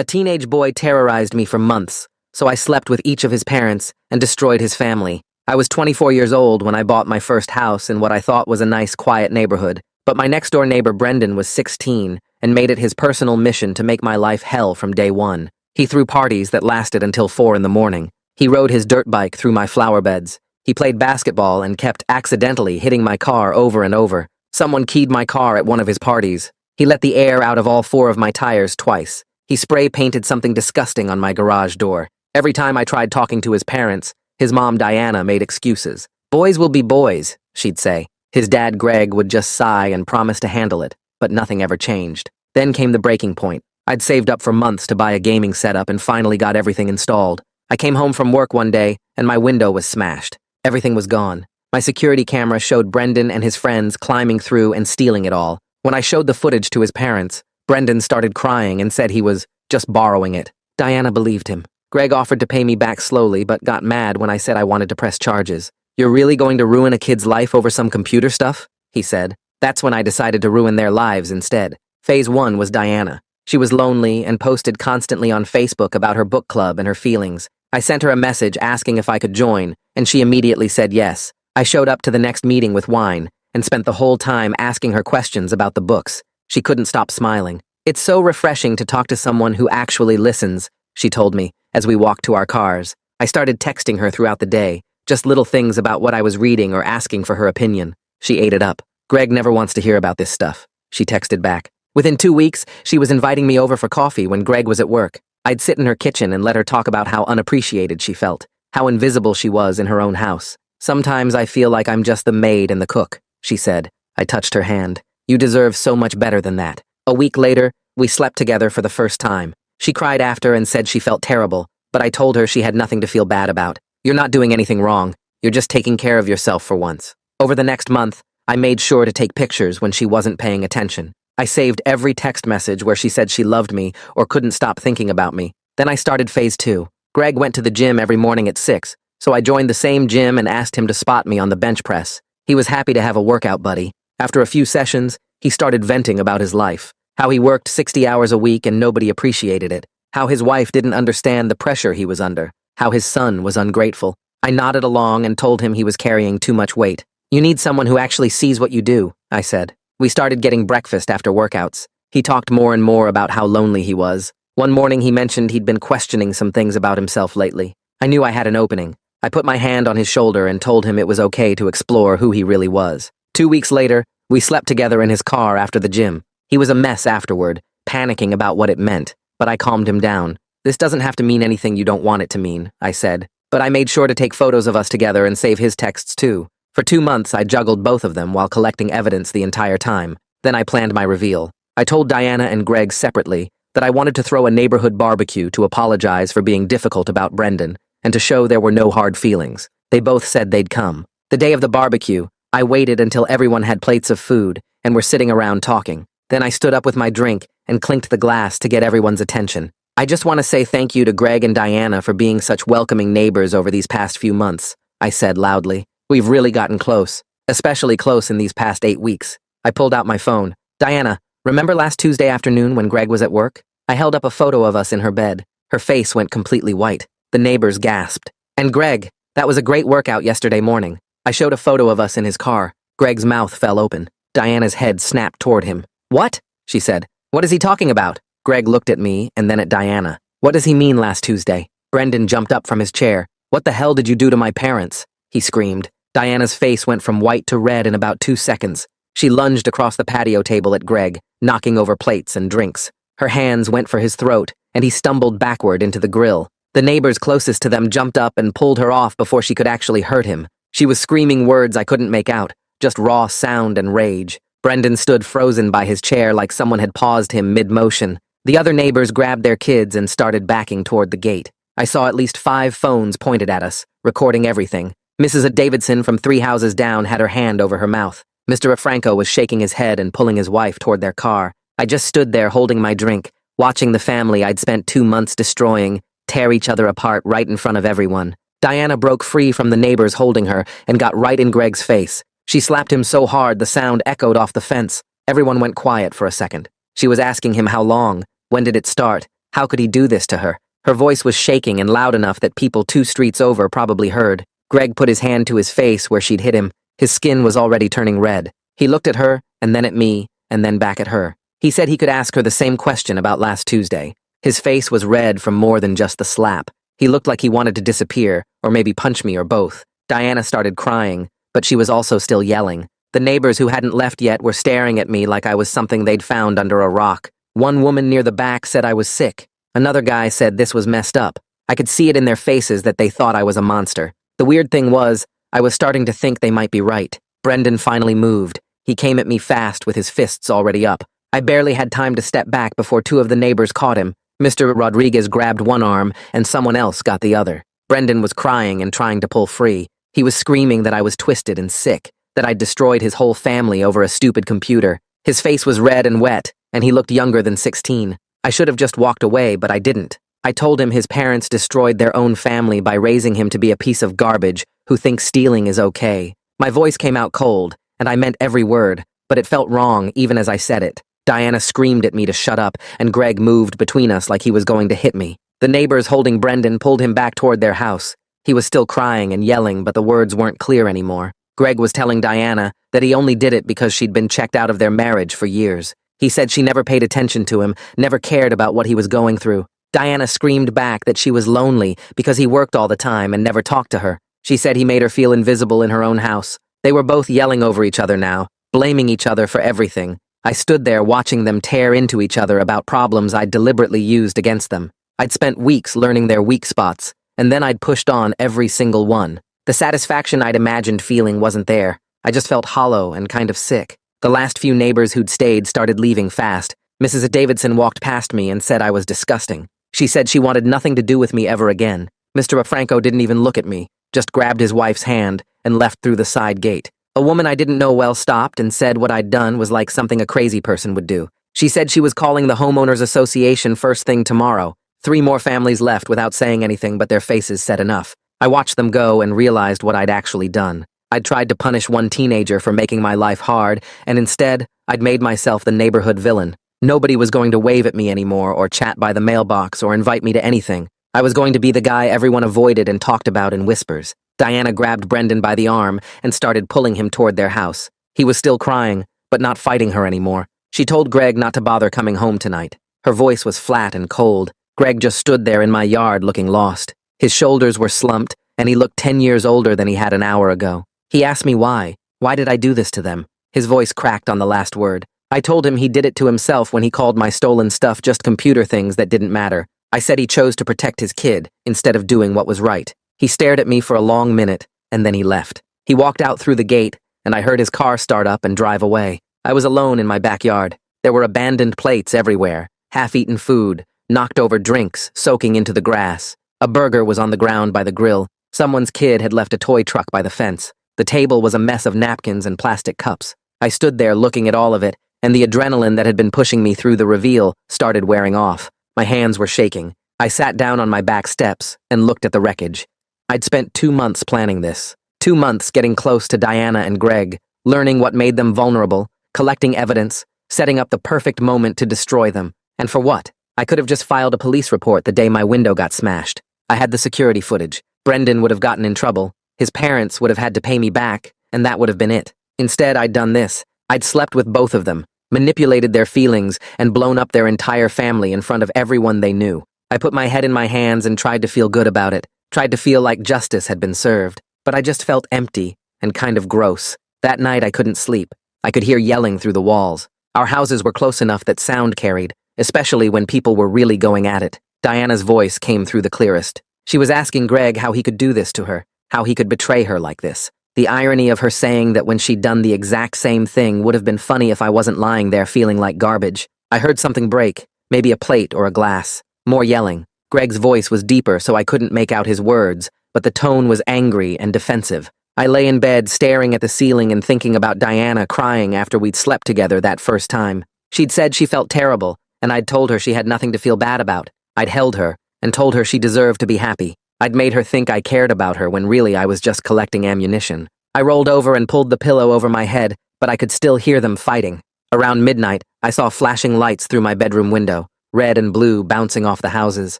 A teenage boy terrorized me for months, so I slept with each of his parents and destroyed his family. I was 24 years old when I bought my first house in what I thought was a nice, quiet neighborhood, but my next-door neighbor Brendan was 16 and made it his personal mission to make my life hell from day one. He threw parties that lasted until 4 in the morning. He rode his dirt bike through my flower beds. He played basketball and kept accidentally hitting my car over and over. Someone keyed my car at one of his parties. He let the air out of all 4 of my tires twice. He spray-painted something disgusting on my garage door. Every time I tried talking to his parents, his mom Diana made excuses. "Boys will be boys," she'd say. His dad Greg would just sigh and promise to handle it, but nothing ever changed. Then came the breaking point. I'd saved up for months to buy a gaming setup and finally got everything installed. I came home from work one day and my window was smashed. Everything was gone. My security camera showed Brendan and his friends climbing through and stealing it all. When I showed the footage to his parents, Brendan started crying and said he was just borrowing it. Diana believed him. Greg offered to pay me back slowly but got mad when I said I wanted to press charges. "You're really going to ruin a kid's life over some computer stuff?" he said. That's when I decided to ruin their lives instead. Phase 1 was Diana. She was lonely and posted constantly on Facebook about her book club and her feelings. I sent her a message asking if I could join, and she immediately said yes. I showed up to the next meeting with wine and spent the whole time asking her questions about the books. She couldn't stop smiling. "It's so refreshing to talk to someone who actually listens," she told me as we walked to our cars. I started texting her throughout the day, just little things about what I was reading or asking for her opinion. She ate it up. "Greg never wants to hear about this stuff," she texted back. Within 2 weeks, she was inviting me over for coffee when Greg was at work. I'd sit in her kitchen and let her talk about how unappreciated she felt, how invisible she was in her own house. "Sometimes I feel like I'm just the maid and the cook," she said. I touched her hand. "You deserve so much better than that." A week later, we slept together for the first time. She cried after and said she felt terrible, but I told her she had nothing to feel bad about. "You're not doing anything wrong. You're just taking care of yourself for once." Over the next month, I made sure to take pictures when she wasn't paying attention. I saved every text message where she said she loved me or couldn't stop thinking about me. Then I started phase 2. Greg went to the gym every morning at 6, so I joined the same gym and asked him to spot me on the bench press. He was happy to have a workout buddy. After a few sessions, he started venting about his life, how he worked 60 hours a week and nobody appreciated it, how his wife didn't understand the pressure he was under, how his son was ungrateful. I nodded along and told him he was carrying too much weight. "You need someone who actually sees what you do," I said. We started getting breakfast after workouts. He talked more and more about how lonely he was. One morning he mentioned he'd been questioning some things about himself lately. I knew I had an opening. I put my hand on his shoulder and told him it was okay to explore who he really was. 2 weeks later, we slept together in his car after the gym. He was a mess afterward, panicking about what it meant, but I calmed him down. "This doesn't have to mean anything you don't want it to mean," I said. But I made sure to take photos of us together and save his texts too. For 2 months, I juggled both of them while collecting evidence the entire time. Then I planned my reveal. I told Diana and Greg separately that I wanted to throw a neighborhood barbecue to apologize for being difficult about Brendan and to show there were no hard feelings. They both said they'd come. The day of the barbecue, I waited until everyone had plates of food and were sitting around talking. Then I stood up with my drink and clinked the glass to get everyone's attention. "I just want to say thank you to Greg and Diana for being such welcoming neighbors over these past few months," I said loudly. "We've really gotten close, especially close in these past 8 weeks. I pulled out my phone. "Diana, remember last Tuesday afternoon when Greg was at work?" I held up a photo of us in her bed. Her face went completely white. The neighbors gasped. "And Greg, that was a great workout yesterday morning." I showed a photo of us in his car. Greg's mouth fell open. Diana's head snapped toward him. "What?" she said. "What is he talking about?" Greg looked at me and then at Diana. "What does he mean last Tuesday?" Brendan jumped up from his chair. "What the hell did you do to my parents?" he screamed. Diana's face went from white to red in about 2 seconds. She lunged across the patio table at Greg, knocking over plates and drinks. Her hands went for his throat, and he stumbled backward into the grill. The neighbors closest to them jumped up and pulled her off before she could actually hurt him. She was screaming words I couldn't make out, just raw sound and rage. Brendan stood frozen by his chair like someone had paused him mid-motion. The other neighbors grabbed their kids and started backing toward the gate. I saw at least 5 phones pointed at us, recording everything. Mrs. Davidson from 3 houses down had her hand over her mouth. Mr. Franco was shaking his head and pulling his wife toward their car. I just stood there holding my drink, watching the family I'd spent 2 months destroying tear each other apart right in front of everyone. Diana broke free from the neighbors holding her and got right in Greg's face. She slapped him so hard the sound echoed off the fence. Everyone went quiet for a second. She was asking him how long, when did it start, How could he do this to her? Her voice was shaking and loud enough that people 2 streets over probably heard. Greg put his hand to his face where she'd hit him. His skin was already turning red. He looked at her, and then at me, and then back at her. He said he could ask her the same question about last Tuesday. His face was red from more than just the slap. He looked like he wanted to disappear, or maybe punch me or both. Diana started crying, but she was also still yelling. The neighbors who hadn't left yet were staring at me like I was something they'd found under a rock. One woman near the back said I was sick. Another guy said this was messed up. I could see it in their faces that they thought I was a monster. The weird thing was, I was starting to think they might be right. Brendan finally moved. He came at me fast with his fists already up. I barely had time to step back before 2 of the neighbors caught him. Mr. Rodriguez grabbed one arm, and someone else got the other. Brendan was crying and trying to pull free. He was screaming that I was twisted and sick, that I'd destroyed his whole family over a stupid computer. His face was red and wet, and he looked younger than 16. I should have just walked away, but I didn't. I told him his parents destroyed their own family by raising him to be a piece of garbage who thinks stealing is okay. My voice came out cold, and I meant every word, but it felt wrong even as I said it. Diana screamed at me to shut up, and Greg moved between us like he was going to hit me. The neighbors holding Brendan pulled him back toward their house. He was still crying and yelling, but the words weren't clear anymore. Greg was telling Diana that he only did it because she'd been checked out of their marriage for years. He said she never paid attention to him, never cared about what he was going through. Diana screamed back that she was lonely because he worked all the time and never talked to her. She said he made her feel invisible in her own house. They were both yelling over each other now, blaming each other for everything. I stood there watching them tear into each other about problems I'd deliberately used against them. I'd spent weeks learning their weak spots, and then I'd pushed on every single one. The satisfaction I'd imagined feeling wasn't there. I just felt hollow and kind of sick. The last few neighbors who'd stayed started leaving fast. Mrs. Davidson walked past me and said I was disgusting. She said she wanted nothing to do with me ever again. Mr. Franco didn't even look at me, just grabbed his wife's hand and left through the side gate. A woman I didn't know well stopped and said what I'd done was like something a crazy person would do. She said she was calling the homeowners association first thing tomorrow. 3 more families left without saying anything, but their faces said enough. I watched them go and realized what I'd actually done. I'd tried to punish one teenager for making my life hard, and instead, I'd made myself the neighborhood villain. Nobody was going to wave at me anymore or chat by the mailbox or invite me to anything. I was going to be the guy everyone avoided and talked about in whispers. Diana grabbed Brendan by the arm and started pulling him toward their house. He was still crying, but not fighting her anymore. She told Greg not to bother coming home tonight. Her voice was flat and cold. Greg just stood there in my yard looking lost. His shoulders were slumped, and he looked 10 years older than he had an hour ago. He asked me why. Why did I do this to them? His voice cracked on the last word. I told him he did it to himself when he called my stolen stuff just computer things that didn't matter. I said he chose to protect his kid instead of doing what was right. He stared at me for a long minute, and then he left. He walked out through the gate, and I heard his car start up and drive away. I was alone in my backyard. There were abandoned plates everywhere, half-eaten food, knocked-over drinks soaking into the grass. A burger was on the ground by the grill. Someone's kid had left a toy truck by the fence. The table was a mess of napkins and plastic cups. I stood there looking at all of it, and the adrenaline that had been pushing me through the reveal started wearing off. My hands were shaking. I sat down on my back steps and looked at the wreckage. I'd spent 2 months planning this. 2 months getting close to Diana and Greg, learning what made them vulnerable, collecting evidence, setting up the perfect moment to destroy them. And for what? I could have just filed a police report the day my window got smashed. I had the security footage. Brendan would have gotten in trouble. His parents would have had to pay me back, and that would have been it. Instead, I'd done this. I'd slept with both of them, manipulated their feelings, and blown up their entire family in front of everyone they knew. I put my head in my hands and tried to feel good about it, tried to feel like justice had been served. But I just felt empty and kind of gross. That night I couldn't sleep. I could hear yelling through the walls. Our houses were close enough that sound carried, especially when people were really going at it. Diana's voice came through the clearest. She was asking Greg how he could do this to her, how he could betray her like this. The irony of her saying that when she'd done the exact same thing would have been funny if I wasn't lying there feeling like garbage. I heard something break, maybe a plate or a glass. More yelling. Greg's voice was deeper so I couldn't make out his words, but the tone was angry and defensive. I lay in bed staring at the ceiling and thinking about Diana crying after we'd slept together that first time. She'd said she felt terrible, and I'd told her she had nothing to feel bad about. I'd held her and told her she deserved to be happy. I'd made her think I cared about her when really I was just collecting ammunition. I rolled over and pulled the pillow over my head, but I could still hear them fighting. Around midnight, I saw flashing lights through my bedroom window. red and blue, bouncing off the houses.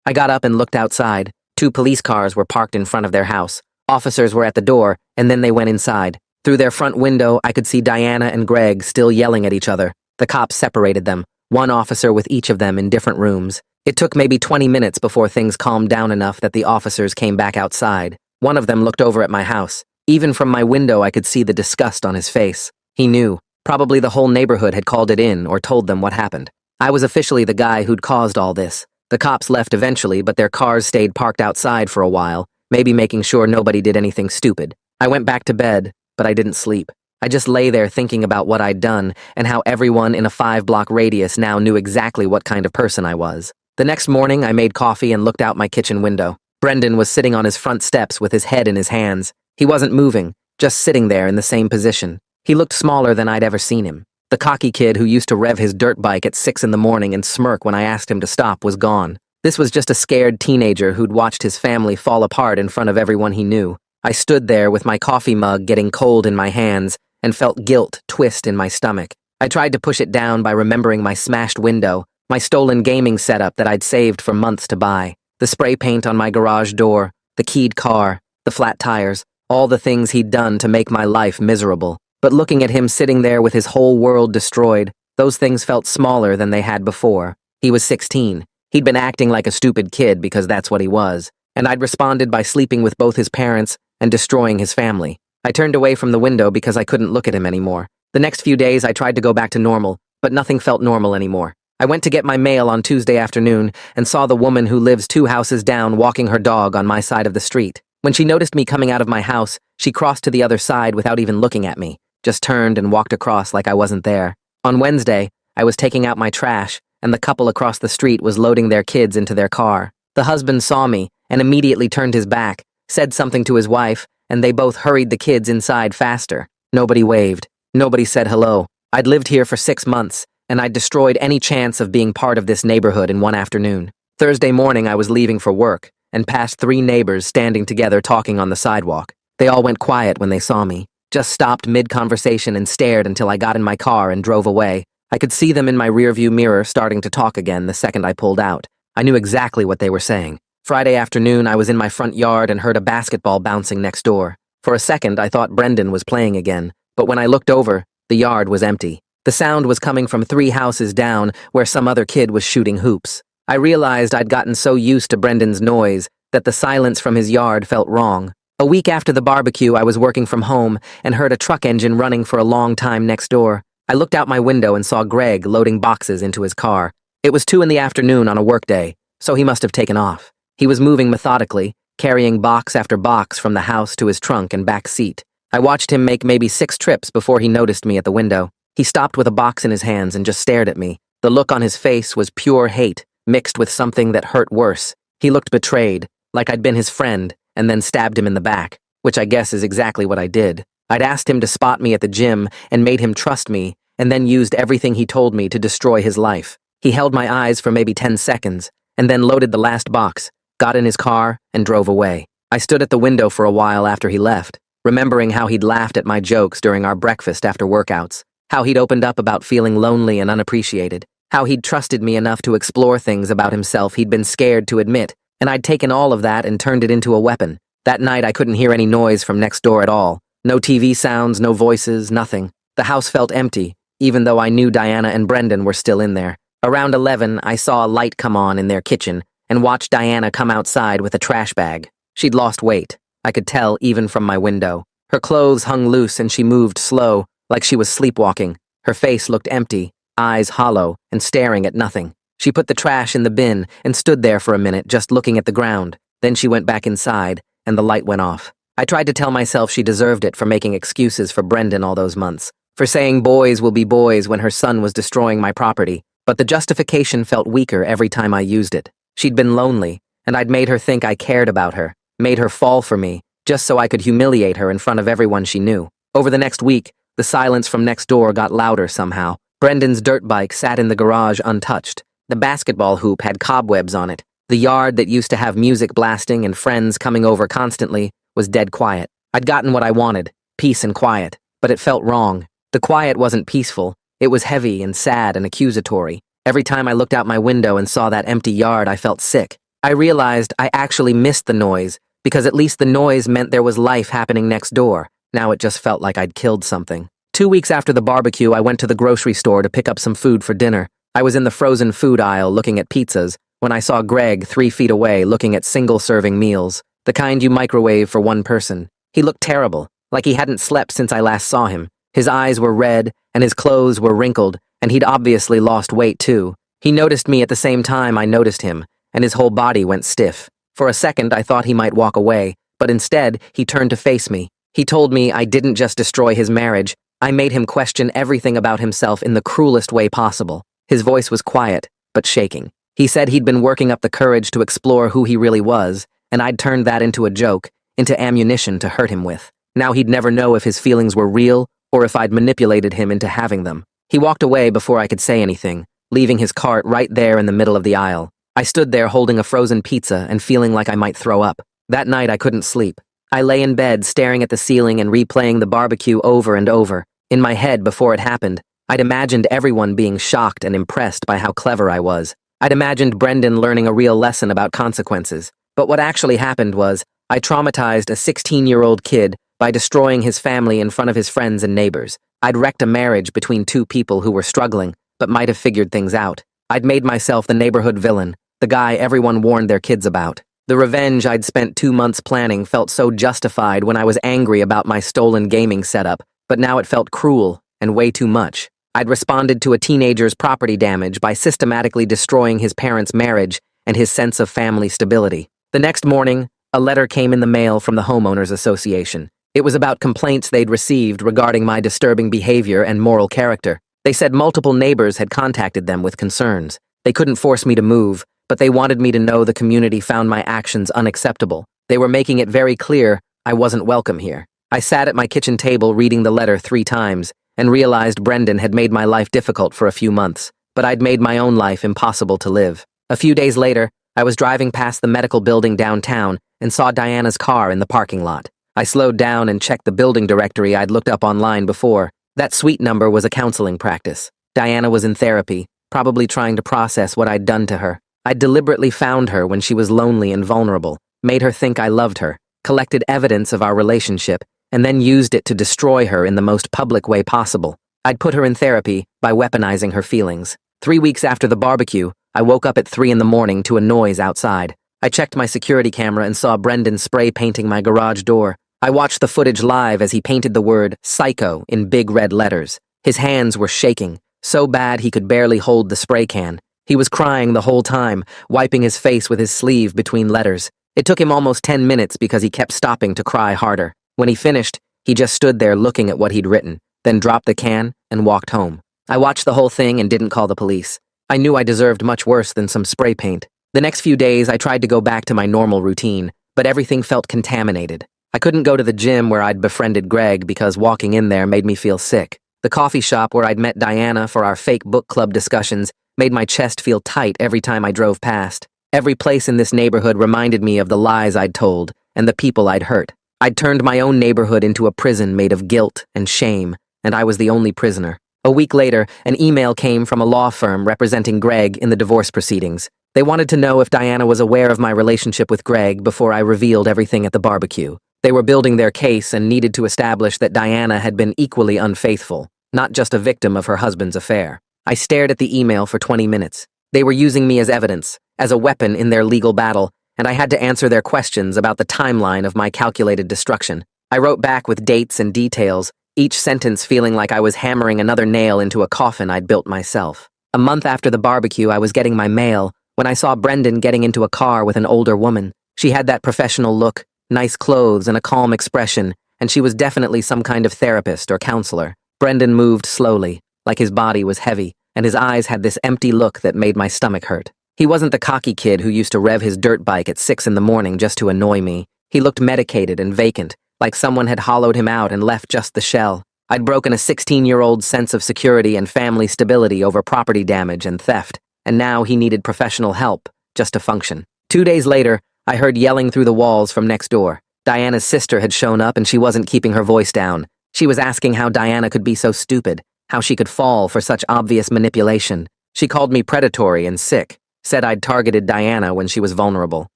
I got up and looked outside. 2 police cars were parked in front of their house. Officers were at the door, and then they went inside. Through their front window, I could see Diana and Greg still yelling at each other. The cops separated them, one officer with each of them in different rooms. It took maybe 20 minutes before things calmed down enough that the officers came back outside. One of them looked over at my house. Even from my window, I could see the disgust on his face. He knew. Probably the whole neighborhood had called it in or told them what happened. I was officially the guy who'd caused all this. The cops left eventually, but their cars stayed parked outside for a while, maybe making sure nobody did anything stupid. I went back to bed, but I didn't sleep. I just lay there thinking about what I'd done and how everyone in a 5-block radius now knew exactly what kind of person I was. The next morning, I made coffee and looked out my kitchen window. Brendan was sitting on his front steps with his head in his hands. He wasn't moving, just sitting there in the same position. He looked smaller than I'd ever seen him. The cocky kid who used to rev his dirt bike at 6 in the morning and smirk when I asked him to stop was gone. This was just a scared teenager who'd watched his family fall apart in front of everyone he knew. I stood there with my coffee mug getting cold in my hands and felt guilt twist in my stomach. I tried to push it down by remembering my smashed window, my stolen gaming setup that I'd saved for months to buy, the spray paint on my garage door, the keyed car, the flat tires, all the things he'd done to make my life miserable. But looking at him sitting there with his whole world destroyed, those things felt smaller than they had before. He was 16. He'd been acting like a stupid kid because that's what he was, and I'd responded by sleeping with both his parents and destroying his family. I turned away from the window because I couldn't look at him anymore. The next few days I tried to go back to normal, but nothing felt normal anymore. I went to get my mail on Tuesday afternoon and saw the woman who lives 2 houses down walking her dog on my side of the street. When she noticed me coming out of my house, she crossed to the other side without even looking at me, just turned and walked across like I wasn't there. On Wednesday, I was taking out my trash, and the couple across the street was loading their kids into their car. The husband saw me and immediately turned his back, said something to his wife, and they both hurried the kids inside faster. Nobody waved. Nobody said hello. I'd lived here for 6 months, and I'd destroyed any chance of being part of this neighborhood in one afternoon. Thursday morning, I was leaving for work and passed 3 neighbors standing together talking on the sidewalk. They all went quiet when they saw me, just stopped mid-conversation and stared until I got in my car and drove away. I could see them in my rearview mirror starting to talk again the second I pulled out. I knew exactly what they were saying. Friday afternoon, I was in my front yard and heard a basketball bouncing next door. For a second, I thought Brendan was playing again, but when I looked over, the yard was empty. The sound was coming from 3 houses down where some other kid was shooting hoops. I realized I'd gotten so used to Brendan's noise that the silence from his yard felt wrong. A week after the barbecue, I was working from home and heard a truck engine running for a long time next door. I looked out my window and saw Greg loading boxes into his car. It was 2 in the afternoon on a workday, so he must have taken off. He was moving methodically, carrying box after box from the house to his trunk and back seat. I watched him make maybe 6 trips before he noticed me at the window. He stopped with a box in his hands and just stared at me. The look on his face was pure hate, mixed with something that hurt worse. He looked betrayed, like I'd been his friend, and then stabbed him in the back, which I guess is exactly what I did. I'd asked him to spot me at the gym and made him trust me, and then used everything he told me to destroy his life. He held my eyes for maybe 10 seconds, and then loaded the last box, got in his car, and drove away. I stood at the window for a while after he left, remembering how he'd laughed at my jokes during our breakfast after workouts, how he'd opened up about feeling lonely and unappreciated, how he'd trusted me enough to explore things about himself he'd been scared to admit, and I'd taken all of that and turned it into a weapon. That night I couldn't hear any noise from next door at all. No TV sounds, no voices, nothing. The house felt empty, even though I knew Diana and Brendan were still in there. Around 11, I saw a light come on in their kitchen and watched Diana come outside with a trash bag. She'd lost weight. I could tell even from my window. Her clothes hung loose and she moved slow, like she was sleepwalking. Her face looked empty, eyes hollow, and staring at nothing. She put the trash in the bin and stood there for a minute just looking at the ground. Then she went back inside, and the light went off. I tried to tell myself she deserved it for making excuses for Brendan all those months, for saying boys will be boys when her son was destroying my property, but the justification felt weaker every time I used it. She'd been lonely, and I'd made her think I cared about her, made her fall for me, just so I could humiliate her in front of everyone she knew. Over the next week, the silence from next door got louder somehow. Brendan's dirt bike sat in the garage untouched. The basketball hoop had cobwebs on it. The yard that used to have music blasting and friends coming over constantly was dead quiet. I'd gotten what I wanted, peace and quiet, but it felt wrong. The quiet wasn't peaceful. It was heavy and sad and accusatory. Every time I looked out my window and saw that empty yard, I felt sick. I realized I actually missed the noise, because at least the noise meant there was life happening next door. Now it just felt like I'd killed something. 2 weeks after the barbecue, I went to the grocery store to pick up some food for dinner. I was in the frozen food aisle looking at pizzas when I saw Greg 3 feet away looking at single-serving meals, the kind you microwave for one person. He looked terrible, like he hadn't slept since I last saw him. His eyes were red, and his clothes were wrinkled, and he'd obviously lost weight too. He noticed me at the same time I noticed him, and his whole body went stiff. For a second, I thought he might walk away, but instead, he turned to face me. He told me I didn't just destroy his marriage, I made him question everything about himself in the cruelest way possible. His voice was quiet, but shaking. He said he'd been working up the courage to explore who he really was, and I'd turned that into a joke, into ammunition to hurt him with. Now he'd never know if his feelings were real or if I'd manipulated him into having them. He walked away before I could say anything, leaving his cart right there in the middle of the aisle. I stood there holding a frozen pizza and feeling like I might throw up. That night I couldn't sleep. I lay in bed staring at the ceiling and replaying the barbecue over and over. In my head, before it happened, I'd imagined everyone being shocked and impressed by how clever I was. I'd imagined Brendan learning a real lesson about consequences. But what actually happened was, I traumatized a 16-year-old kid by destroying his family in front of his friends and neighbors. I'd wrecked a marriage between two people who were struggling, but might have figured things out. I'd made myself the neighborhood villain, the guy everyone warned their kids about. The revenge I'd spent 2 months planning felt so justified when I was angry about my stolen gaming setup, but now it felt cruel and way too much. I'd responded to a teenager's property damage by systematically destroying his parents' marriage and his sense of family stability. The next morning, a letter came in the mail from the Homeowners Association. It was about complaints they'd received regarding my disturbing behavior and moral character. They said multiple neighbors had contacted them with concerns. They couldn't force me to move, but they wanted me to know the community found my actions unacceptable. They were making it very clear I wasn't welcome here. I sat at my kitchen table reading the letter 3 times and realized Brendan had made my life difficult for a few months, but I'd made my own life impossible to live. A few days later, I was driving past the medical building downtown and saw Diana's car in the parking lot. I slowed down and checked the building directory I'd looked up online before. That suite number was a counseling practice. Diana was in therapy, probably trying to process what I'd done to her. I'd deliberately found her when she was lonely and vulnerable, made her think I loved her, collected evidence of our relationship, and then used it to destroy her in the most public way possible. I'd put her in therapy by weaponizing her feelings. 3 weeks after the barbecue, I woke up at 3 in the morning to a noise outside. I checked my security camera and saw Brendan spray painting my garage door. I watched the footage live as he painted the word psycho in big red letters. His hands were shaking, so bad he could barely hold the spray can. He was crying the whole time, wiping his face with his sleeve between letters. It took him almost 10 minutes because he kept stopping to cry harder. When he finished, he just stood there looking at what he'd written, then dropped the can and walked home. I watched the whole thing and didn't call the police. I knew I deserved much worse than some spray paint. The next few days, I tried to go back to my normal routine, but everything felt contaminated. I couldn't go to the gym where I'd befriended Greg because walking in there made me feel sick. The coffee shop where I'd met Diana for our fake book club discussions made my chest feel tight every time I drove past. Every place in this neighborhood reminded me of the lies I'd told and the people I'd hurt. I'd turned my own neighborhood into a prison made of guilt and shame, and I was the only prisoner. A week later, an email came from a law firm representing Greg in the divorce proceedings. They wanted to know if Diana was aware of my relationship with Greg before I revealed everything at the barbecue. They were building their case and needed to establish that Diana had been equally unfaithful, not just a victim of her husband's affair. I stared at the email for 20 minutes. They were using me as evidence, as a weapon in their legal battle, and I had to answer their questions about the timeline of my calculated destruction. I wrote back with dates and details, each sentence feeling like I was hammering another nail into a coffin I'd built myself. A month after the barbecue, I was getting my mail when I saw Brendan getting into a car with an older woman. She had that professional look, nice clothes, and a calm expression, and she was definitely some kind of therapist or counselor. Brendan moved slowly, like his body was heavy, and his eyes had this empty look that made my stomach hurt. He wasn't the cocky kid who used to rev his dirt bike at 6 in the morning just to annoy me. He looked medicated and vacant, like someone had hollowed him out and left just the shell. I'd broken a 16-year-old's sense of security and family stability over property damage and theft, and now he needed professional help just to function. 2 days later, I heard yelling through the walls from next door. Diana's sister had shown up and she wasn't keeping her voice down. She was asking how Diana could be so stupid, how she could fall for such obvious manipulation. She called me predatory and sick, said I'd targeted Diana when she was vulnerable.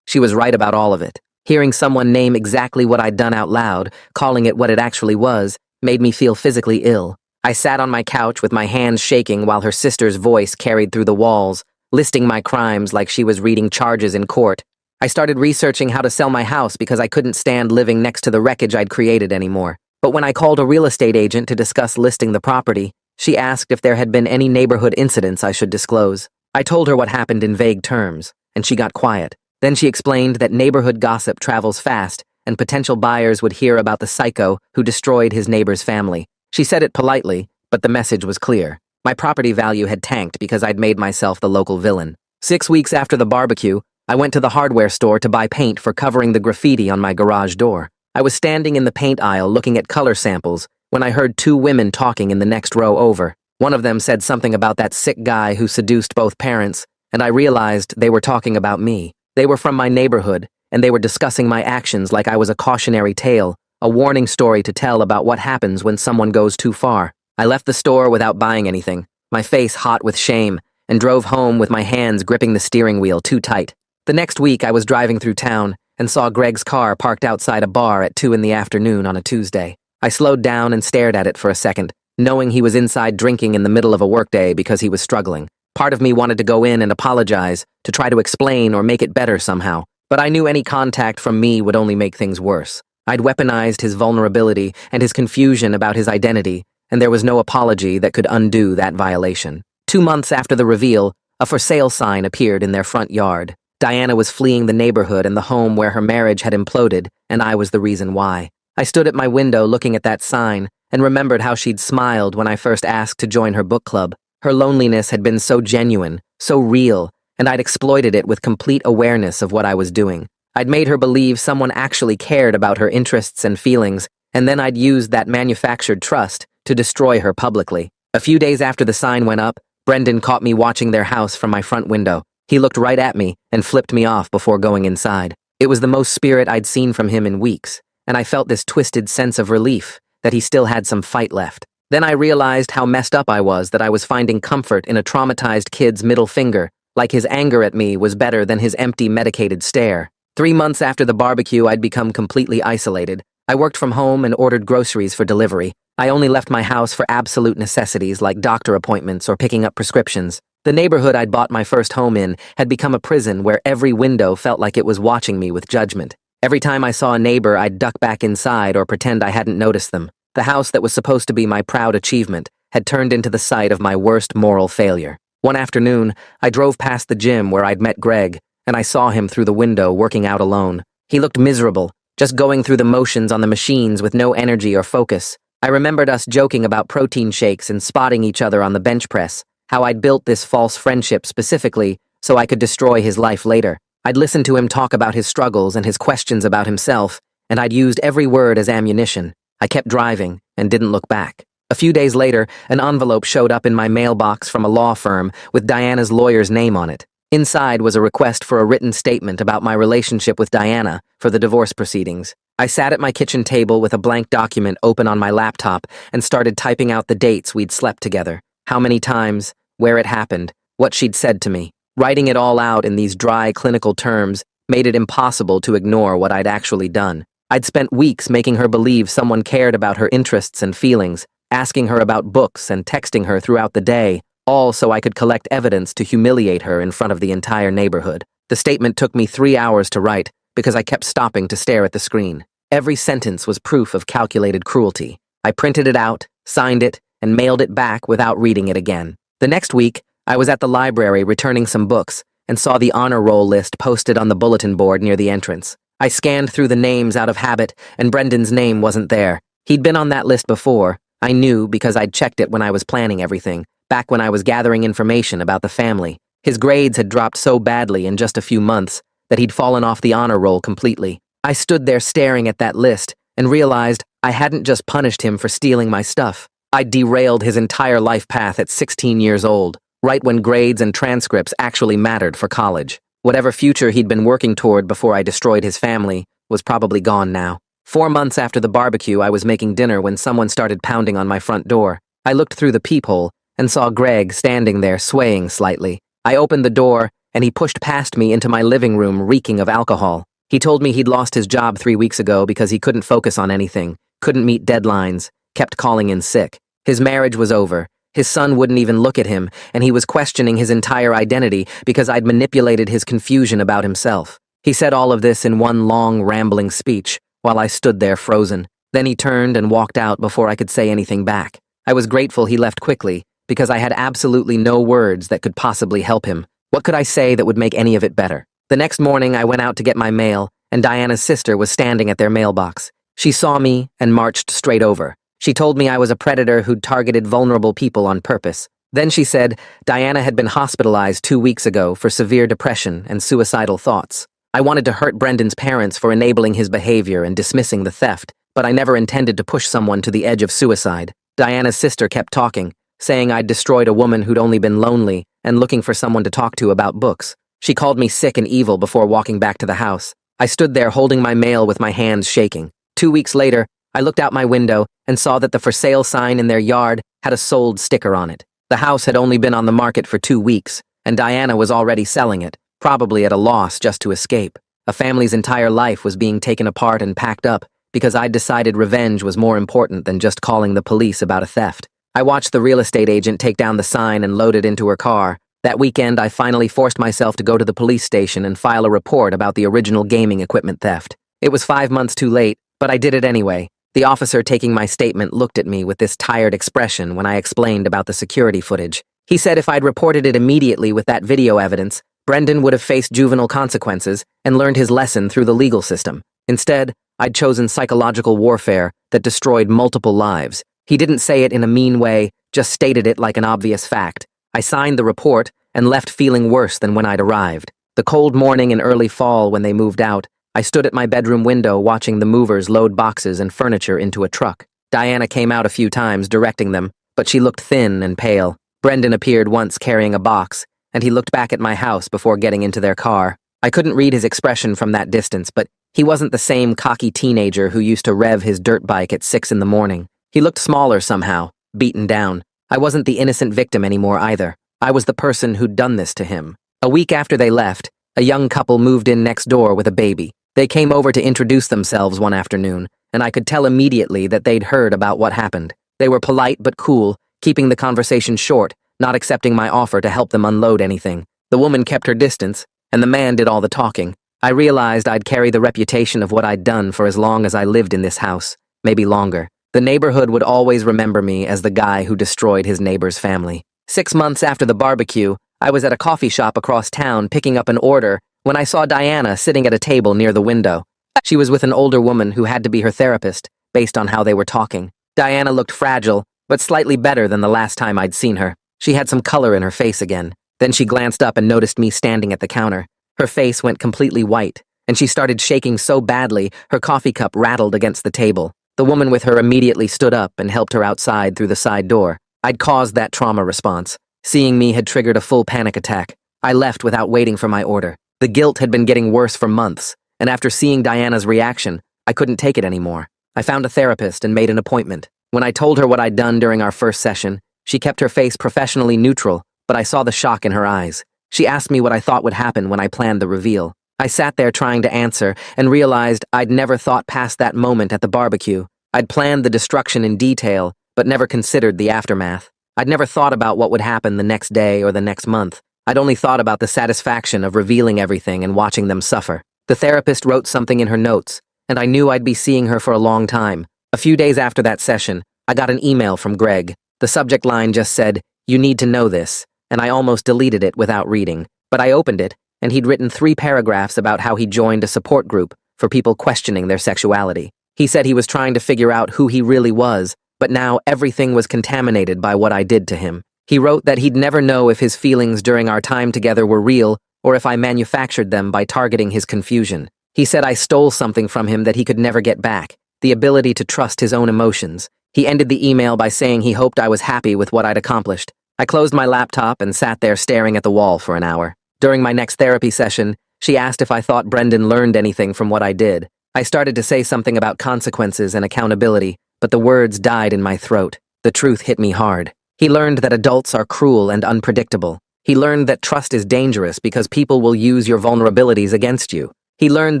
She was right about all of it. Hearing someone name exactly what I'd done out loud, calling it what it actually was, made me feel physically ill. I sat on my couch with my hands shaking while her sister's voice carried through the walls, listing my crimes like she was reading charges in court. I started researching how to sell my house because I couldn't stand living next to the wreckage I'd created anymore. But when I called a real estate agent to discuss listing the property, she asked if there had been any neighborhood incidents I should disclose. I told her what happened in vague terms, and she got quiet. Then she explained that neighborhood gossip travels fast, and potential buyers would hear about the psycho who destroyed his neighbor's family. She said it politely, but the message was clear. My property value had tanked because I'd made myself the local villain. 6 weeks after the barbecue, I went to the hardware store to buy paint for covering the graffiti on my garage door. I was standing in the paint aisle looking at color samples when I heard 2 women talking in the next row over. One of them said something about that sick guy who seduced both parents, and I realized they were talking about me. They were from my neighborhood, and they were discussing my actions like I was a cautionary tale, a warning story to tell about what happens when someone goes too far. I left the store without buying anything, my face hot with shame, and drove home with my hands gripping the steering wheel too tight. The next week, I was driving through town and saw Greg's car parked outside a bar at 2 in the afternoon on a Tuesday. I slowed down and stared at it for a second, knowing he was inside drinking in the middle of a workday because he was struggling. Part of me wanted to go in and apologize, to try to explain or make it better somehow, but I knew any contact from me would only make things worse. I'd weaponized his vulnerability and his confusion about his identity, and there was no apology that could undo that violation. 2 months after the reveal, a for sale sign appeared in their front yard. Diana was fleeing the neighborhood and the home where her marriage had imploded, and I was the reason why. I stood at my window looking at that sign and remembered how she'd smiled when I first asked to join her book club. Her loneliness had been so genuine, so real, and I'd exploited it with complete awareness of what I was doing. I'd made her believe someone actually cared about her interests and feelings, and then I'd used that manufactured trust to destroy her publicly. A few days after the sign went up, Brendan caught me watching their house from my front window. He looked right at me and flipped me off before going inside. It was the most spirit I'd seen from him in weeks, and I felt this twisted sense of relief that he still had some fight left. Then I realized how messed up I was, that I was finding comfort in a traumatized kid's middle finger, like his anger at me was better than his empty medicated stare. 3 months after the barbecue, I'd become completely isolated. I worked from home and ordered groceries for delivery. I only left my house for absolute necessities like doctor appointments or picking up prescriptions. The neighborhood I'd bought my first home in had become a prison where every window felt like it was watching me with judgment. Every time I saw a neighbor, I'd duck back inside or pretend I hadn't noticed them. The house that was supposed to be my proud achievement had turned into the site of my worst moral failure. One afternoon, I drove past the gym where I'd met Greg, and I saw him through the window working out alone. He looked miserable, just going through the motions on the machines with no energy or focus. I remembered us joking about protein shakes and spotting each other on the bench press, how I'd built this false friendship specifically so I could destroy his life later. I'd listened to him talk about his struggles and his questions about himself, and I'd used every word as ammunition. I kept driving and didn't look back. A few days later, an envelope showed up in my mailbox from a law firm with Diana's lawyer's name on it. Inside was a request for a written statement about my relationship with Diana for the divorce proceedings. I sat at my kitchen table with a blank document open on my laptop and started typing out the dates we'd slept together, how many times, where it happened, what she'd said to me. Writing it all out in these dry, clinical terms made it impossible to ignore what I'd actually done. I'd spent weeks making her believe someone cared about her interests and feelings, asking her about books and texting her throughout the day, all so I could collect evidence to humiliate her in front of the entire neighborhood. The statement took me 3 hours to write because I kept stopping to stare at the screen. Every sentence was proof of calculated cruelty. I printed it out, signed it, and mailed it back without reading it again. The next week, I was at the library returning some books and saw the honor roll list posted on the bulletin board near the entrance. I scanned through the names out of habit, and Brendan's name wasn't there. He'd been on that list before. I knew because I'd checked it when I was planning everything, back when I was gathering information about the family. His grades had dropped so badly in just a few months that he'd fallen off the honor roll completely. I stood there staring at that list and realized I hadn't just punished him for stealing my stuff. I'd derailed his entire life path at 16 years old, right when grades and transcripts actually mattered for college. Whatever future he'd been working toward before I destroyed his family was probably gone now. 4 months after the barbecue, I was making dinner when someone started pounding on my front door. I looked through the peephole and saw Greg standing there swaying slightly. I opened the door, and he pushed past me into my living room reeking of alcohol. He told me he'd lost his job 3 weeks ago because he couldn't focus on anything, couldn't meet deadlines, kept calling in sick. His marriage was over. His son wouldn't even look at him, and he was questioning his entire identity because I'd manipulated his confusion about himself. He said all of this in one long, rambling speech, while I stood there frozen. Then he turned and walked out before I could say anything back. I was grateful he left quickly, because I had absolutely no words that could possibly help him. What could I say that would make any of it better? The next morning, I went out to get my mail, and Diana's sister was standing at their mailbox. She saw me and marched straight over. She told me I was a predator who'd targeted vulnerable people on purpose. Then she said Diana had been hospitalized 2 weeks ago for severe depression and suicidal thoughts. I wanted to hurt Brendan's parents for enabling his behavior and dismissing the theft, but I never intended to push someone to the edge of suicide. Diana's sister kept talking, saying I'd destroyed a woman who'd only been lonely and looking for someone to talk to about books. She called me sick and evil before walking back to the house. I stood there holding my mail with my hands shaking. 2 weeks later, I looked out my window and saw that the for sale sign in their yard had a sold sticker on it. The house had only been on the market for 2 weeks, and Diana was already selling it, probably at a loss just to escape. A family's entire life was being taken apart and packed up because I'd decided revenge was more important than just calling the police about a theft. I watched the real estate agent take down the sign and load it into her car. That weekend, I finally forced myself to go to the police station and file a report about the original gaming equipment theft. It was 5 months too late, but I did it anyway. The officer taking my statement looked at me with this tired expression when I explained about the security footage. He said if I'd reported it immediately with that video evidence, Brendan would have faced juvenile consequences and learned his lesson through the legal system. Instead, I'd chosen psychological warfare that destroyed multiple lives. He didn't say it in a mean way, just stated it like an obvious fact. I signed the report and left feeling worse than when I'd arrived. The cold morning in early fall when they moved out, I stood at my bedroom window watching the movers load boxes and furniture into a truck. Diana came out a few times directing them, but she looked thin and pale. Brendan appeared once carrying a box, and he looked back at my house before getting into their car. I couldn't read his expression from that distance, but he wasn't the same cocky teenager who used to rev his dirt bike at 6 in the morning. He looked smaller somehow, beaten down. I wasn't the innocent victim anymore either. I was the person who'd done this to him. A week after they left, a young couple moved in next door with a baby. They came over to introduce themselves one afternoon, and I could tell immediately that they'd heard about what happened. They were polite but cool, keeping the conversation short, not accepting my offer to help them unload anything. The woman kept her distance, and the man did all the talking. I realized I'd carry the reputation of what I'd done for as long as I lived in this house, maybe longer. The neighborhood would always remember me as the guy who destroyed his neighbor's family. 6 months after the barbecue, I was at a coffee shop across town picking up an order when I saw Diana sitting at a table near the window. She was with an older woman who had to be her therapist, based on how they were talking. Diana looked fragile, but slightly better than the last time I'd seen her. She had some color in her face again. Then she glanced up and noticed me standing at the counter. Her face went completely white, and she started shaking so badly her coffee cup rattled against the table. The woman with her immediately stood up and helped her outside through the side door. I'd caused that trauma response. Seeing me had triggered a full panic attack. I left without waiting for my order. The guilt had been getting worse for months, and after seeing Diana's reaction, I couldn't take it anymore. I found a therapist and made an appointment. When I told her what I'd done during our first session, she kept her face professionally neutral, but I saw the shock in her eyes. She asked me what I thought would happen when I planned the reveal. I sat there trying to answer and realized I'd never thought past that moment at the barbecue. I'd planned the destruction in detail, but never considered the aftermath. I'd never thought about what would happen the next day or the next month. I'd only thought about the satisfaction of revealing everything and watching them suffer. The therapist wrote something in her notes, and I knew I'd be seeing her for a long time. A few days after that session, I got an email from Greg. The subject line just said, "You need to know this," and I almost deleted it without reading. But I opened it, and he'd written 3 paragraphs about how he joined a support group for people questioning their sexuality. He said he was trying to figure out who he really was, but now everything was contaminated by what I did to him. He wrote that he'd never know if his feelings during our time together were real or if I manufactured them by targeting his confusion. He said I stole something from him that he could never get back, the ability to trust his own emotions. He ended the email by saying he hoped I was happy with what I'd accomplished. I closed my laptop and sat there staring at the wall for an hour. During my next therapy session, she asked if I thought Brendan learned anything from what I did. I started to say something about consequences and accountability, but the words died in my throat. The truth hit me hard. He learned that adults are cruel and unpredictable. He learned that trust is dangerous because people will use your vulnerabilities against you. He learned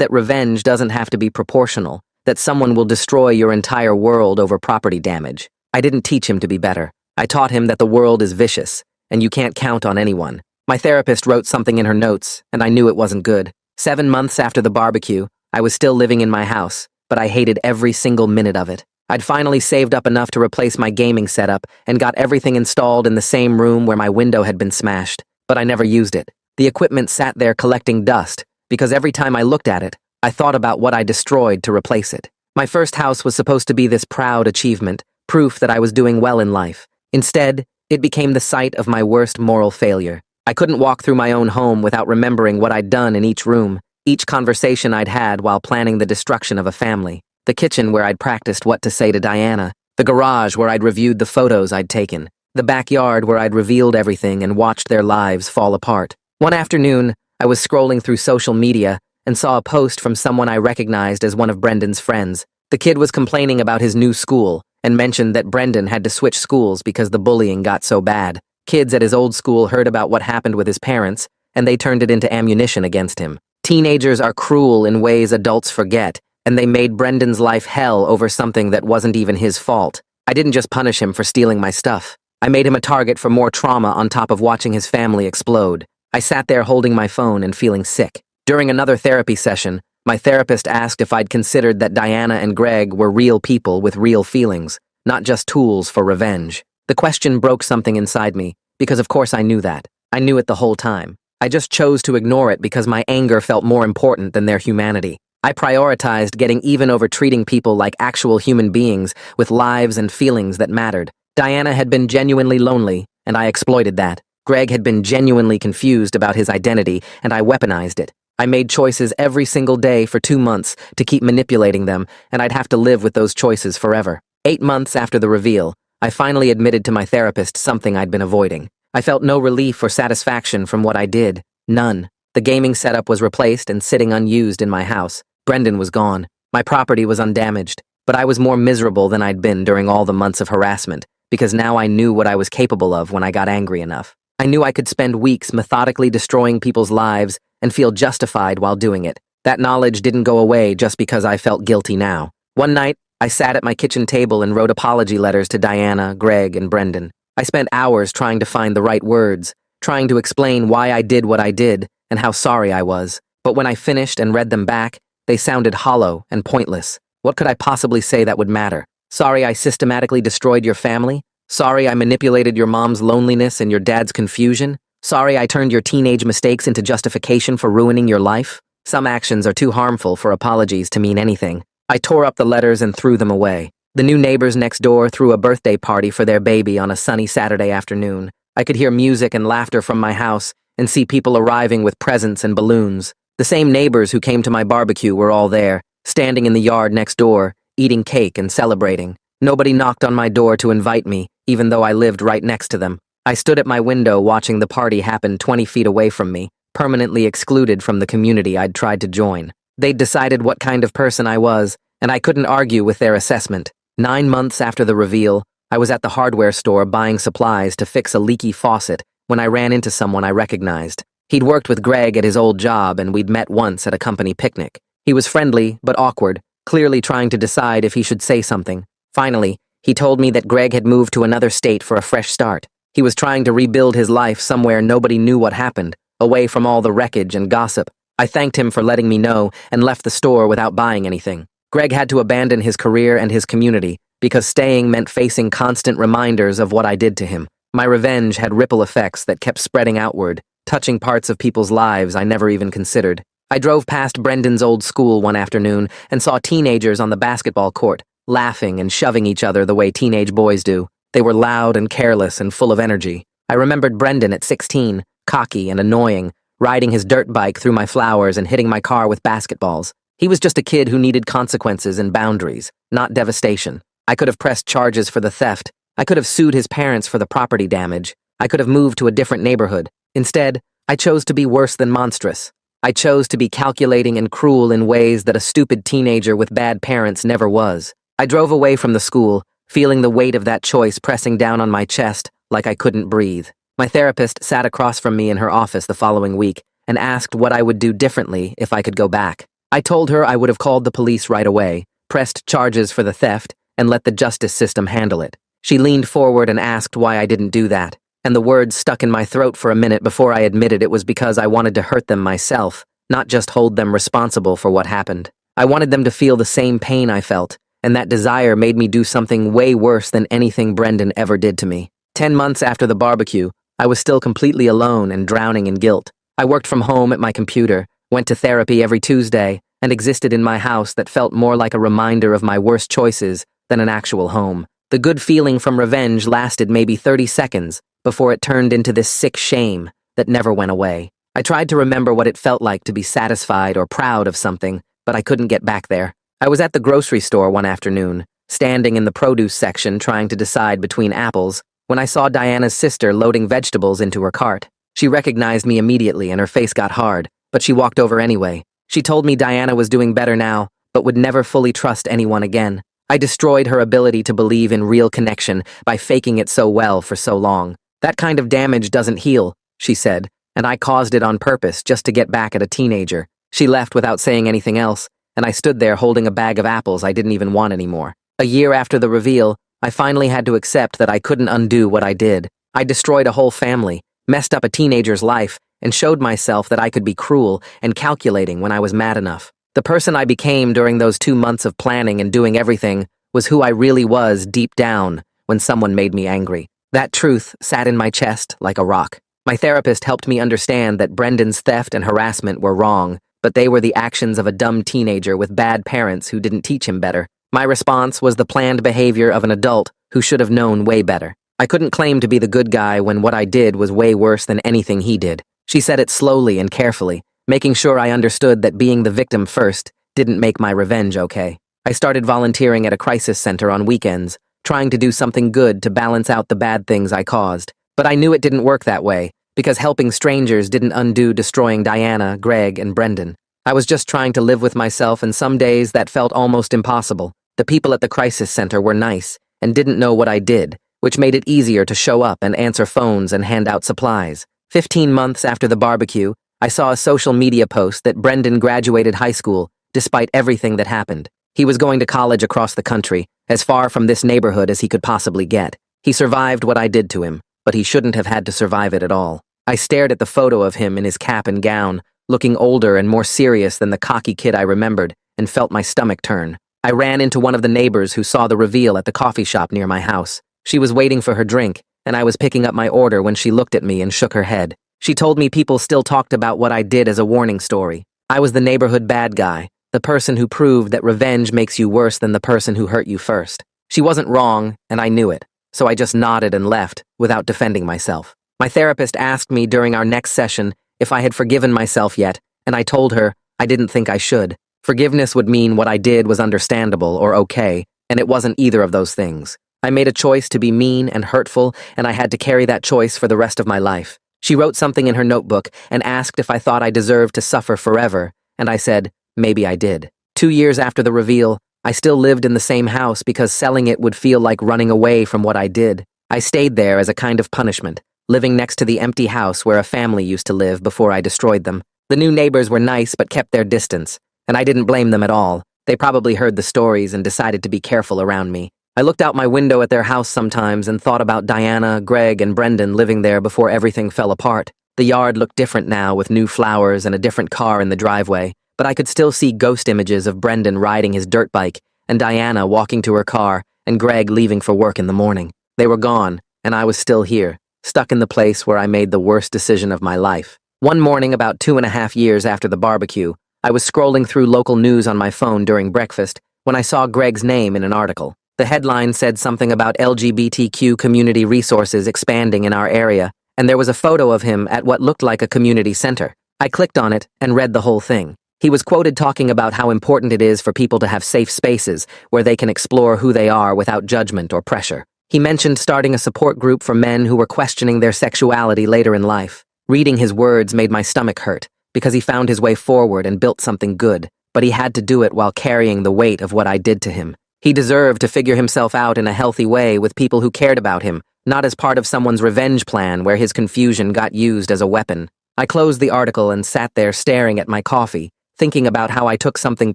that revenge doesn't have to be proportional, that someone will destroy your entire world over property damage. I didn't teach him to be better. I taught him that the world is vicious, and you can't count on anyone. My therapist wrote something in her notes, and I knew it wasn't good. 7 months after the barbecue, I was still living in my house, but I hated every single minute of it. I'd finally saved up enough to replace my gaming setup and got everything installed in the same room where my window had been smashed, but I never used it. The equipment sat there collecting dust, because every time I looked at it, I thought about what I destroyed to replace it. My first house was supposed to be this proud achievement, proof that I was doing well in life. Instead, it became the site of my worst moral failure. I couldn't walk through my own home without remembering what I'd done in each room, each conversation I'd had while planning the destruction of a family. The kitchen where I'd practiced what to say to Diana, the garage where I'd reviewed the photos I'd taken, the backyard where I'd revealed everything and watched their lives fall apart. One afternoon, I was scrolling through social media and saw a post from someone I recognized as one of Brendan's friends. The kid was complaining about his new school and mentioned that Brendan had to switch schools because the bullying got so bad. Kids at his old school heard about what happened with his parents, and they turned it into ammunition against him. Teenagers are cruel in ways adults forget, and they made Brendan's life hell over something that wasn't even his fault. I didn't just punish him for stealing my stuff. I made him a target for more trauma on top of watching his family explode. I sat there holding my phone and feeling sick. During another therapy session, my therapist asked if I'd considered that Diana and Greg were real people with real feelings, not just tools for revenge. The question broke something inside me, because of course I knew that. I knew it the whole time. I just chose to ignore it because my anger felt more important than their humanity. I prioritized getting even over treating people like actual human beings with lives and feelings that mattered. Diana had been genuinely lonely, and I exploited that. Greg had been genuinely confused about his identity, and I weaponized it. I made choices every single day for 2 months to keep manipulating them, and I'd have to live with those choices forever. 8 months after the reveal, I finally admitted to my therapist something I'd been avoiding. I felt no relief or satisfaction from what I did. None. The gaming setup was replaced and sitting unused in my house. Brendan was gone. My property was undamaged, but I was more miserable than I'd been during all the months of harassment, because now I knew what I was capable of when I got angry enough. I knew I could spend weeks methodically destroying people's lives and feel justified while doing it. That knowledge didn't go away just because I felt guilty now. One night, I sat at my kitchen table and wrote apology letters to Diana, Greg, and Brendan. I spent hours trying to find the right words, trying to explain why I did what I did and how sorry I was. But when I finished and read them back, they sounded hollow and pointless. What could I possibly say that would matter? Sorry I systematically destroyed your family? Sorry I manipulated your mom's loneliness and your dad's confusion? Sorry I turned your teenage mistakes into justification for ruining your life? Some actions are too harmful for apologies to mean anything. I tore up the letters and threw them away. The new neighbors next door threw a birthday party for their baby on a sunny Saturday afternoon. I could hear music and laughter from my house and see people arriving with presents and balloons. The same neighbors who came to my barbecue were all there, standing in the yard next door, eating cake and celebrating. Nobody knocked on my door to invite me, even though I lived right next to them. I stood at my window watching the party happen 20 feet away from me, permanently excluded from the community I'd tried to join. They'd decided what kind of person I was, and I couldn't argue with their assessment. 9 months after the reveal, I was at the hardware store buying supplies to fix a leaky faucet when I ran into someone I recognized. He'd worked with Greg at his old job, and we'd met once at a company picnic. He was friendly, but awkward, clearly trying to decide if he should say something. Finally, he told me that Greg had moved to another state for a fresh start. He was trying to rebuild his life somewhere nobody knew what happened, away from all the wreckage and gossip. I thanked him for letting me know and left the store without buying anything. Greg had to abandon his career and his community because staying meant facing constant reminders of what I did to him. My revenge had ripple effects that kept spreading outward, touching parts of people's lives I never even considered. I drove past Brendan's old school one afternoon and saw teenagers on the basketball court, laughing and shoving each other the way teenage boys do. They were loud and careless and full of energy. I remembered Brendan at 16, cocky and annoying, riding his dirt bike through my flowers and hitting my car with basketballs. He was just a kid who needed consequences and boundaries, not devastation. I could have pressed charges for the theft. I could have sued his parents for the property damage. I could have moved to a different neighborhood. Instead, I chose to be worse than monstrous. I chose to be calculating and cruel in ways that a stupid teenager with bad parents never was. I drove away from the school, feeling the weight of that choice pressing down on my chest, like I couldn't breathe. My therapist sat across from me in her office the following week and asked what I would do differently if I could go back. I told her I would have called the police right away, pressed charges for the theft, and let the justice system handle it. She leaned forward and asked why I didn't do that, and the words stuck in my throat for a minute before I admitted it was because I wanted to hurt them myself, not just hold them responsible for what happened. I wanted them to feel the same pain I felt, and that desire made me do something way worse than anything Brendan ever did to me. 10 months after the barbecue, I was still completely alone and drowning in guilt. I worked from home at my computer, went to therapy every Tuesday, and existed in my house that felt more like a reminder of my worst choices than an actual home. The good feeling from revenge lasted maybe 30 seconds before it turned into this sick shame that never went away. I tried to remember what it felt like to be satisfied or proud of something, but I couldn't get back there. I was at the grocery store one afternoon, standing in the produce section trying to decide between apples, when I saw Diana's sister loading vegetables into her cart. She recognized me immediately and her face got hard, but she walked over anyway. She told me Diana was doing better now, but would never fully trust anyone again. I destroyed her ability to believe in real connection by faking it so well for so long. That kind of damage doesn't heal, she said, and I caused it on purpose just to get back at a teenager. She left without saying anything else, and I stood there holding a bag of apples I didn't even want anymore. A year after the reveal, I finally had to accept that I couldn't undo what I did. I destroyed a whole family, messed up a teenager's life, and showed myself that I could be cruel and calculating when I was mad enough. The person I became during those 2 months of planning and doing everything was who I really was deep down when someone made me angry. That truth sat in my chest like a rock. My therapist helped me understand that Brendan's theft and harassment were wrong, but they were the actions of a dumb teenager with bad parents who didn't teach him better. My response was the planned behavior of an adult who should have known way better. I couldn't claim to be the good guy when what I did was way worse than anything he did. She said it slowly and carefully, making sure I understood that being the victim first didn't make my revenge okay. I started volunteering at a crisis center on weekends, trying to do something good to balance out the bad things I caused. But I knew it didn't work that way, because helping strangers didn't undo destroying Diana, Greg, and Brendan. I was just trying to live with myself, and some days that felt almost impossible. The people at the crisis center were nice and didn't know what I did, which made it easier to show up and answer phones and hand out supplies. 15 months after the barbecue, I saw a social media post that Brendan graduated high school, despite everything that happened. He was going to college across the country, as far from this neighborhood as he could possibly get. He survived what I did to him, but he shouldn't have had to survive it at all. I stared at the photo of him in his cap and gown, looking older and more serious than the cocky kid I remembered, and felt my stomach turn. I ran into one of the neighbors who saw the reveal at the coffee shop near my house. She was waiting for her drink, and I was picking up my order when she looked at me and shook her head. She told me people still talked about what I did as a warning story. I was the neighborhood bad guy, the person who proved that revenge makes you worse than the person who hurt you first. She wasn't wrong, and I knew it, so I just nodded and left, without defending myself. My therapist asked me during our next session if I had forgiven myself yet, and I told her I didn't think I should. Forgiveness would mean what I did was understandable or okay, and it wasn't either of those things. I made a choice to be mean and hurtful, and I had to carry that choice for the rest of my life. She wrote something in her notebook and asked if I thought I deserved to suffer forever, and I said, maybe I did. 2 years after the reveal, I still lived in the same house because selling it would feel like running away from what I did. I stayed there as a kind of punishment, living next to the empty house where a family used to live before I destroyed them. The new neighbors were nice but kept their distance, and I didn't blame them at all. They probably heard the stories and decided to be careful around me. I looked out my window at their house sometimes and thought about Diana, Greg, and Brendan living there before everything fell apart. The yard looked different now with new flowers and a different car in the driveway, but I could still see ghost images of Brendan riding his dirt bike and Diana walking to her car and Greg leaving for work in the morning. They were gone, and I was still here, stuck in the place where I made the worst decision of my life. One morning about 2.5 years after the barbecue, I was scrolling through local news on my phone during breakfast when I saw Greg's name in an article. The headline said something about LGBTQ community resources expanding in our area, and there was a photo of him at what looked like a community center. I clicked on it and read the whole thing. He was quoted talking about how important it is for people to have safe spaces where they can explore who they are without judgment or pressure. He mentioned starting a support group for men who were questioning their sexuality later in life. Reading his words made my stomach hurt, because he found his way forward and built something good, but he had to do it while carrying the weight of what I did to him. He deserved to figure himself out in a healthy way with people who cared about him, not as part of someone's revenge plan where his confusion got used as a weapon. I closed the article and sat there staring at my coffee, thinking about how I took something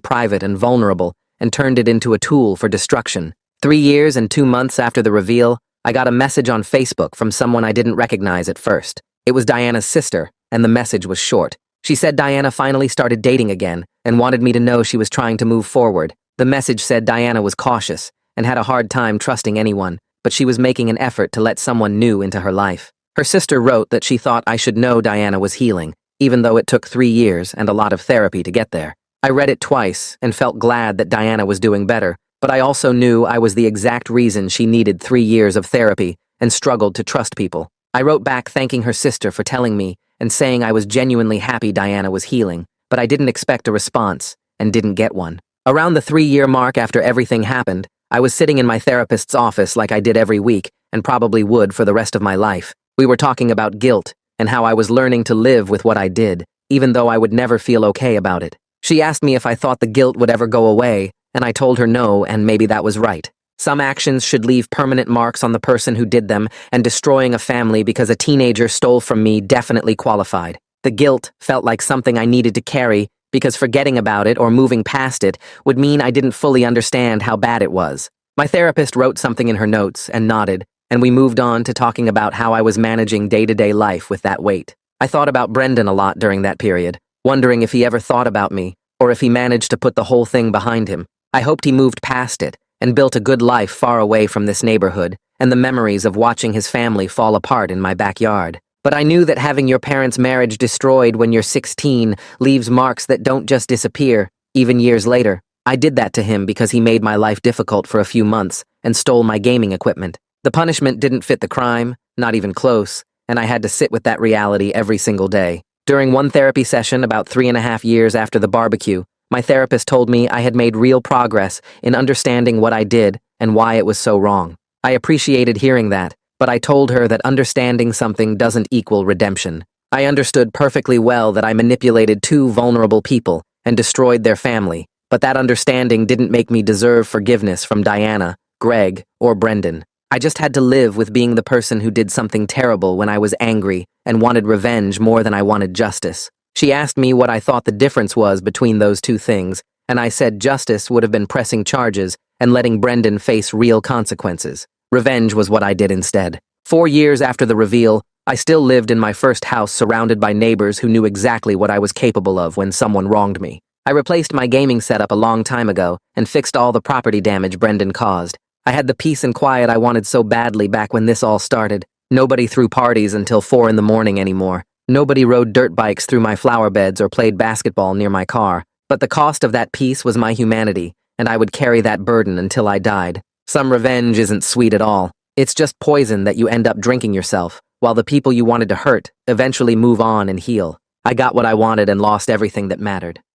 private and vulnerable and turned it into a tool for destruction. 3 years and 2 months after the reveal, I got a message on Facebook from someone I didn't recognize at first. It was Diana's sister, and the message was short. She said Diana finally started dating again and wanted me to know she was trying to move forward. The message said Diana was cautious and had a hard time trusting anyone, but she was making an effort to let someone new into her life. Her sister wrote that she thought I should know Diana was healing, even though it took 3 years and a lot of therapy to get there. I read it twice and felt glad that Diana was doing better, but I also knew I was the exact reason she needed 3 years of therapy and struggled to trust people. I wrote back thanking her sister for telling me and saying I was genuinely happy Diana was healing, but I didn't expect a response and didn't get one. Around the 3-year mark after everything happened, I was sitting in my therapist's office like I did every week and probably would for the rest of my life. We were talking about guilt and how I was learning to live with what I did, even though I would never feel okay about it. She asked me if I thought the guilt would ever go away, and I told her no, and maybe that was right. Some actions should leave permanent marks on the person who did them, and destroying a family because a teenager stole from me definitely qualified. The guilt felt like something I needed to carry because forgetting about it or moving past it would mean I didn't fully understand how bad it was. My therapist wrote something in her notes and nodded, and we moved on to talking about how I was managing day-to-day life with that weight. I thought about Brendan a lot during that period, wondering if he ever thought about me, or if he managed to put the whole thing behind him. I hoped he moved past it and built a good life far away from this neighborhood and the memories of watching his family fall apart in my backyard. But I knew that having your parents' marriage destroyed when you're 16 leaves marks that don't just disappear, even years later. I did that to him because he made my life difficult for a few months and stole my gaming equipment. The punishment didn't fit the crime, not even close, and I had to sit with that reality every single day. During one therapy session about 3.5 years after the barbecue, my therapist told me I had made real progress in understanding what I did and why it was so wrong. I appreciated hearing that, but I told her that understanding something doesn't equal redemption. I understood perfectly well that I manipulated 2 vulnerable people and destroyed their family, but that understanding didn't make me deserve forgiveness from Diana, Greg, or Brendan. I just had to live with being the person who did something terrible when I was angry and wanted revenge more than I wanted justice. She asked me what I thought the difference was between those 2 things, and I said justice would have been pressing charges and letting Brendan face real consequences. Revenge was what I did instead. 4 years after the reveal, I still lived in my first house surrounded by neighbors who knew exactly what I was capable of when someone wronged me. I replaced my gaming setup a long time ago and fixed all the property damage Brendan caused. I had the peace and quiet I wanted so badly back when this all started. Nobody threw parties until 4 in the morning anymore. Nobody rode dirt bikes through my flower beds or played basketball near my car. But the cost of that peace was my humanity, and I would carry that burden until I died. Some revenge isn't sweet at all. It's just poison that you end up drinking yourself, while the people you wanted to hurt eventually move on and heal. I got what I wanted and lost everything that mattered.